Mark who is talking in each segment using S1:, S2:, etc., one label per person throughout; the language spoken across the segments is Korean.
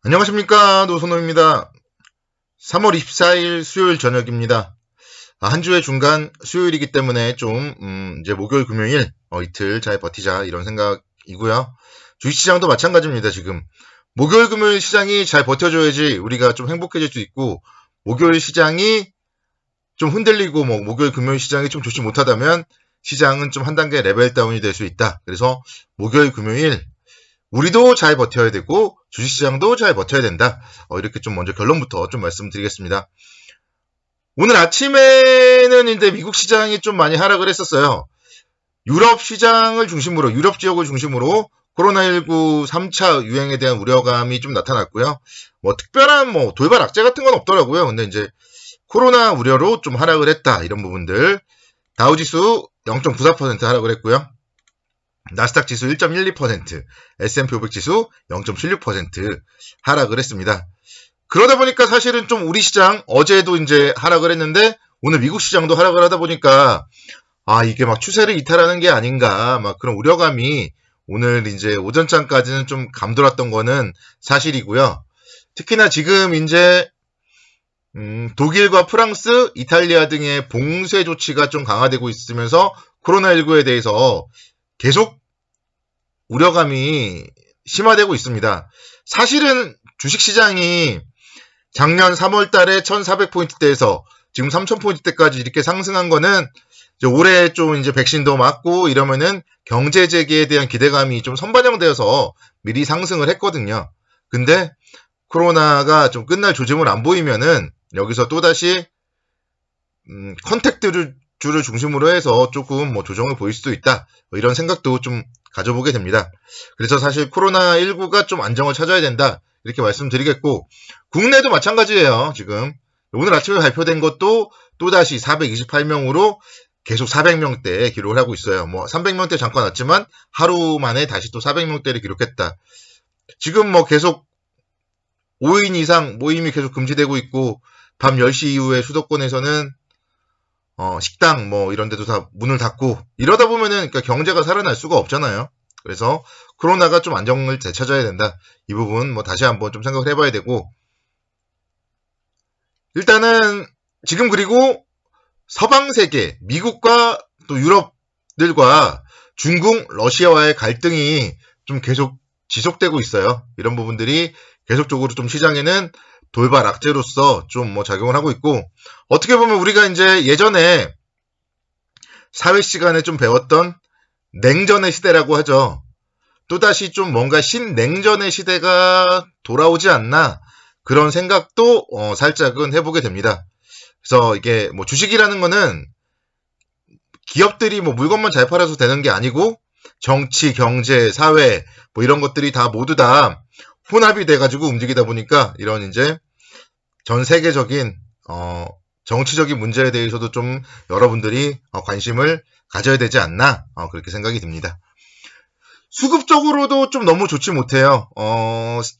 S1: 안녕하십니까, 노선호입니다. 3월 24일 수요일 저녁입니다. 한 주의 중간 수요일이기 때문에 이제 목요일, 금요일 이틀 잘 버티자 이런 생각이고요. 주식시장도 마찬가지입니다. 지금 목요일, 금요일 시장이 잘 버텨줘야지 우리가 좀 행복해질 수 있고, 목요일 시장이 좀 흔들리고 목요일, 금요일 시장이 좀 좋지 못하다면 시장은 좀 한 단계 레벨 다운이 될 수 있다. 그래서 목요일, 금요일 우리도 잘 버텨야 되고 주식시장도 잘 버텨야 된다. 이렇게 좀 먼저 결론부터 좀 말씀드리겠습니다. 오늘 아침에는 이제 미국 시장이 좀 많이 하락을 했었어요. 유럽 시장을 중심으로, 유럽 지역을 중심으로 코로나19 3차 유행에 대한 우려감이 좀 나타났고요. 특별한 돌발 악재 같은 건 없더라고요. 근데 이제 코로나 우려로 좀 하락을 했다. 이런 부분들. 다우지수 0.94% 하락을 했고요. 나스닥 지수 1.12%, S&P 500 지수 0.76% 하락을 했습니다. 그러다 보니까 사실은 좀 우리 시장 어제도 이제 하락을 했는데 오늘 미국 시장도 하락을 하다 보니까 이게 추세를 이탈하는 게 아닌가 그런 우려감이 오늘 이제 오전장까지는 좀 감돌았던 거는 사실이고요. 특히나 지금 이제 독일과 프랑스, 이탈리아 등의 봉쇄 조치가 좀 강화되고 있으면서 코로나19에 대해서 계속 우려감이 심화되고 있습니다. 사실은 주식시장이 작년 3월 달에 1400포인트대에서 지금 3000포인트대까지 이렇게 상승한 거는 올해 좀 이제 백신도 맞고 이러면은 경제 재개에 대한 기대감이 좀 선반영되어서 미리 상승을 했거든요. 근데 코로나가 좀 끝날 조짐을 안 보이면은 여기서 또다시 컨택트를 주를 중심으로 해서 조금 조정을 보일 수도 있다. 이런 생각도 좀 가져보게 됩니다. 그래서 사실 코로나19가 좀 안정을 찾아야 된다. 이렇게 말씀드리겠고, 국내도 마찬가지예요. 지금 오늘 아침에 발표된 것도 또다시 428명으로 계속 400명대 기록을 하고 있어요. 300명대 잠깐 왔지만 하루 만에 다시 또 400명대를 기록했다. 지금 계속 5인 이상 모임이 계속 금지되고 있고, 밤 10시 이후에 수도권에서는 식당 이런 데도 다 문을 닫고 이러다 보면은 그러니까 경제가 살아날 수가 없잖아요. 그래서 코로나가 좀 안정을 되찾아야 된다. 이 부분 다시 한번 좀 생각을 해봐야 되고, 일단은 지금 그리고 서방 세계, 미국과 또 유럽들과 중국, 러시아와의 갈등이 좀 계속 지속되고 있어요. 이런 부분들이 계속적으로 좀 시장에는 돌발 악재로서 좀 작용을 하고 있고, 어떻게 보면 우리가 이제 예전에 사회 시간에 좀 배웠던 냉전의 시대라고 하죠. 또다시 좀 뭔가 신냉전의 시대가 돌아오지 않나 그런 생각도 살짝은 해보게 됩니다. 그래서 이게 주식이라는 거는 기업들이 물건만 잘 팔아서 되는 게 아니고 정치, 경제, 사회 이런 것들이 다 모두 다 혼합이 돼가지고 움직이다 보니까 이런 이제 전 세계적인 정치적인 문제에 대해서도 좀 여러분들이 관심을 가져야 되지 않나 그렇게 생각이 듭니다. 수급적으로도 좀 너무 좋지 못해요.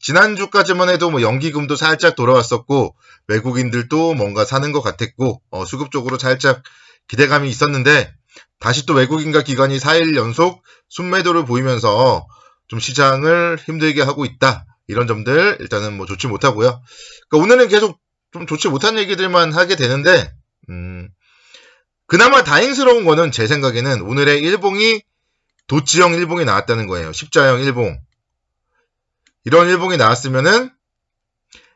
S1: 지난주까지만 해도 연기금도 살짝 돌아왔었고 외국인들도 뭔가 사는 것 같았고 수급적으로 살짝 기대감이 있었는데 다시 또 외국인과 기관이 4일 연속 순매도를 보이면서 좀 시장을 힘들게 하고 있다. 이런 점들 일단은 좋지 못하고요. 그러니까 오늘은 계속 좀 좋지 못한 얘기들만 하게 되는데 그나마 다행스러운 거는 제 생각에는 오늘의 일봉이 도치형 일봉이 나왔다는 거예요. 십자형 일봉. 이런 일봉이 나왔으면은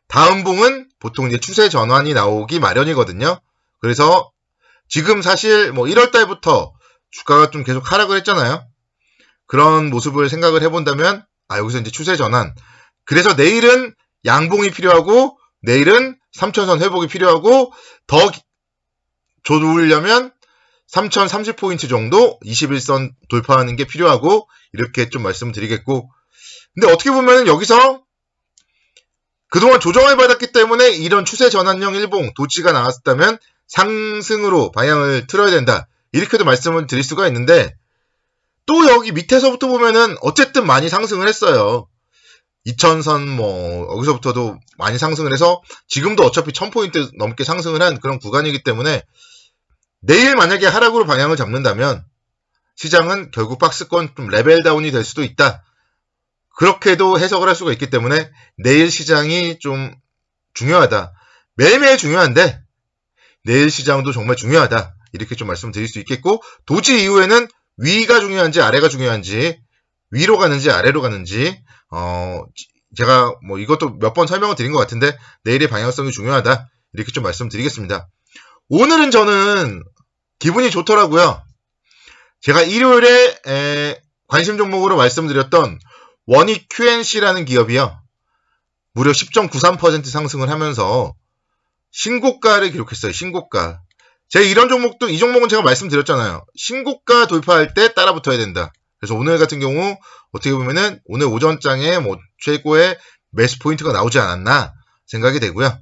S1: 다음 봉은 보통 이제 추세 전환이 나오기 마련이거든요. 그래서 지금 사실 1월 달부터 주가가 좀 계속 하락을 했잖아요. 그런 모습을 생각을 해본다면 여기서 이제 추세 전환. 그래서 내일은 양봉이 필요하고 내일은 3천선 회복이 필요하고 더 좋으려면 3030포인트 정도 21선 돌파하는 게 필요하고 이렇게 좀 말씀드리겠고, 근데 어떻게 보면 여기서 그동안 조정을 받았기 때문에 이런 추세 전환형 일봉 도치가 나왔다면 상승으로 방향을 틀어야 된다. 이렇게도 말씀을 드릴 수가 있는데 또 여기 밑에서부터 보면은 어쨌든 많이 상승을 했어요. 2000선 여기서부터도 많이 상승을 해서 지금도 어차피 1000포인트 넘게 상승을 한 그런 구간이기 때문에 내일 만약에 하락으로 방향을 잡는다면 시장은 결국 박스권 좀 레벨 다운이 될 수도 있다. 그렇게도 해석을 할 수가 있기 때문에 내일 시장이 좀 중요하다. 매일매일 중요한데 내일 시장도 정말 중요하다. 이렇게 좀 말씀드릴 수 있겠고, 도지 이후에는 위가 중요한지 아래가 중요한지, 위로 가는지 아래로 가는지, 제가 뭐 이것도 몇 번 설명을 드린 것 같은데 내일의 방향성이 중요하다. 이렇게 좀 말씀드리겠습니다. 오늘은 저는 기분이 좋더라고요. 제가 일요일에 관심 종목으로 말씀드렸던 원익 QNC라는 기업이요. 무려 10.93% 상승을 하면서 신고가를 기록했어요. 신고가. 제가 이런 종목도, 이 종목은 제가 말씀드렸잖아요. 신고가 돌파할 때 따라 붙어야 된다. 그래서 오늘 같은 경우 어떻게 보면은 오늘 오전장에 뭐 최고의 매수 포인트가 나오지 않았나 생각이 되고요.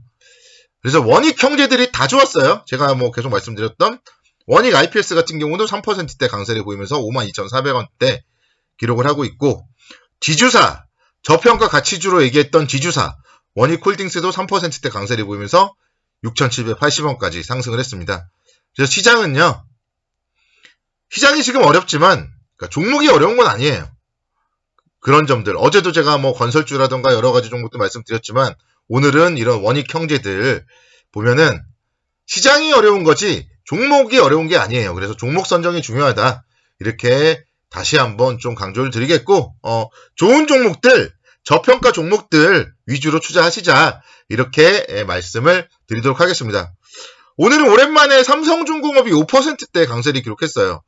S1: 그래서 원익 형제들이 다 좋았어요. 제가 뭐 계속 말씀드렸던 원익 IPS 같은 경우도 3%대 강세를 보이면서 52,400원대 기록을 하고 있고, 지주사, 저평가 가치주로 얘기했던 지주사, 원익홀딩스도 3%대 강세를 보이면서 6,780원까지 상승을 했습니다. 그래서 시장은요, 시장이 지금 어렵지만, 그러니까 종목이 어려운 건 아니에요. 그런 점들. 어제도 제가 뭐 건설주라던가 여러 가지 종목도 말씀드렸지만, 오늘은 이런 원익 형제들 보면은 시장이 어려운 거지 종목이 어려운 게 아니에요. 그래서 종목 선정이 중요하다. 이렇게 다시 한번 좀 강조를 드리겠고, 좋은 종목들, 저평가 종목들 위주로 투자하시자. 이렇게 말씀을 드리도록 하겠습니다. 오늘은 오랜만에 삼성중공업이 5%대 강세를 기록했어요.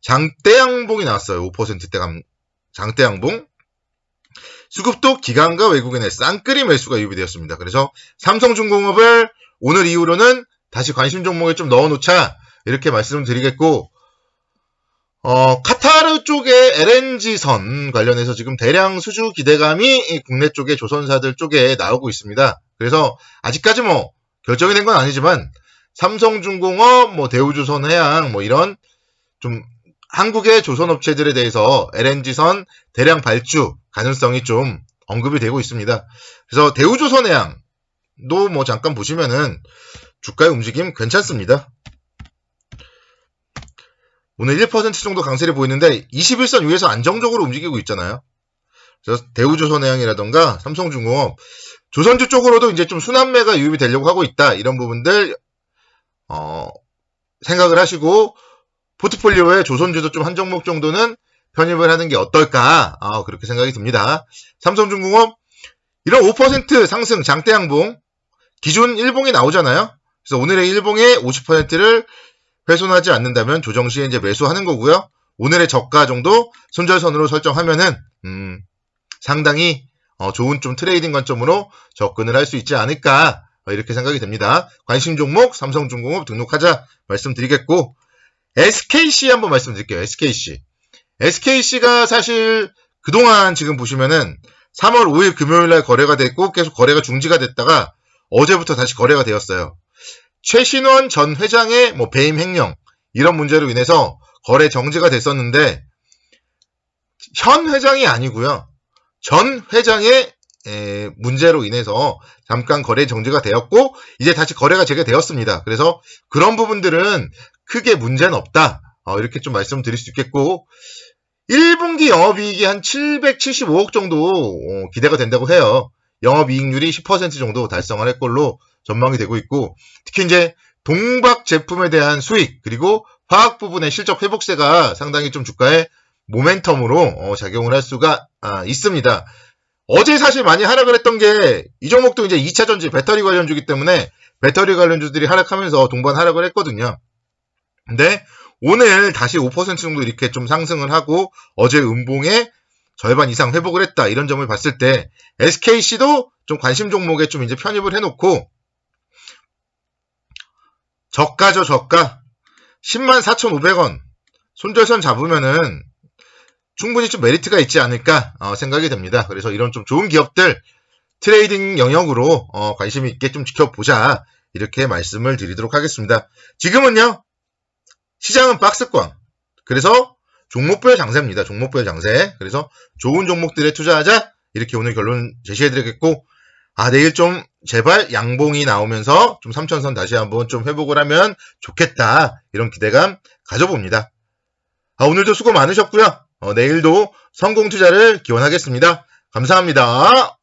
S1: 장대양봉이 나왔어요. 5%대 장대양봉. 수급도 기관과 외국인의 쌍끌이 매수가 유입이 되었습니다. 그래서 삼성중공업을 오늘 이후로는 다시 관심 종목에 좀 넣어놓자. 이렇게 말씀을 드리겠고, 카타르 쪽의 LNG선 관련해서 지금 대량 수주 기대감이 국내 쪽의 조선사들 쪽에 나오고 있습니다. 그래서 아직까지 뭐 결정이 된 건 아니지만 삼성중공업, 뭐 대우조선해양, 뭐 이런 좀 한국의 조선업체들에 대해서 LNG선 대량 발주 가능성이 좀 언급이 되고 있습니다. 그래서 대우조선해양도 뭐 잠깐 보시면은 주가의 움직임 괜찮습니다. 오늘 1% 정도 강세를 보이는데 21선 위에서 안정적으로 움직이고 있잖아요. 그래서 대우조선해양이라던가 삼성중공업, 조선주 쪽으로도 이제 좀 순환매가 유입이 되려고 하고 있다. 이런 부분들 생각을 하시고 포트폴리오에 조선주도 좀 한 종목 정도는 편입을 하는 게 어떨까, 그렇게 생각이 듭니다. 삼성중공업 이런 5% 상승 장대양봉 기준 일봉이 나오잖아요. 그래서 오늘의 일봉의 50%를 훼손하지 않는다면 조정 시에 이제 매수하는 거고요. 오늘의 저가 정도 손절선으로 설정하면은 상당히 좋은 좀 트레이딩 관점으로 접근을 할 수 있지 않을까, 이렇게 생각이 됩니다. 관심 종목 삼성중공업 등록하자 말씀드리겠고, SKC 한번 말씀드릴게요. SKC가 사실 그동안 지금 보시면은 3월 5일 금요일날 거래가 됐고 계속 거래가 중지가 됐다가 어제부터 다시 거래가 되었어요. 최신원 전 회장의 뭐 배임 횡령 이런 문제로 인해서 거래 정지가 됐었는데, 현 회장이 아니고요. 전 회장의 문제로 인해서 잠깐 거래 정지가 되었고 이제 다시 거래가 재개되었습니다. 그래서 그런 부분들은 크게 문제는 없다. 이렇게 좀 말씀드릴 수 있겠고, 1분기 영업이익이 한 775억 정도 기대가 된다고 해요. 영업이익률이 10% 정도 달성을 할 걸로 전망이 되고 있고, 특히 이제 동박 제품에 대한 수익 그리고 화학 부분의 실적 회복세가 상당히 좀 주가에 모멘텀으로 작용을 할 수가 있습니다. 어제 사실 많이 하락을 했던 게 이 종목도 이제 2차 전지 배터리 관련주기 때문에 배터리 관련주들이 하락하면서 동반 하락을 했거든요. 근데 오늘 다시 5% 정도 이렇게 좀 상승을 하고 어제 음봉의 절반 이상 회복을 했다. 이런 점을 봤을 때 SKC도 좀 관심 종목에 좀 이제 편입을 해놓고, 저가죠, 저가. 104,500원. 손절선 잡으면은 충분히 좀 메리트가 있지 않을까 생각이 됩니다. 그래서 이런 좀 좋은 기업들 트레이딩 영역으로 관심 있게 좀 지켜보자. 이렇게 말씀을 드리도록 하겠습니다. 지금은요, 시장은 박스권. 그래서 종목별 장세입니다. 종목별 장세. 그래서 좋은 종목들에 투자하자. 이렇게 오늘 결론 제시해드리겠고, 내일 좀 제발 양봉이 나오면서 좀 3천선 다시 한번 좀 회복을 하면 좋겠다. 이런 기대감 가져봅니다. 오늘도 수고 많으셨고요. 내일도 성공 투자를 기원하겠습니다. 감사합니다.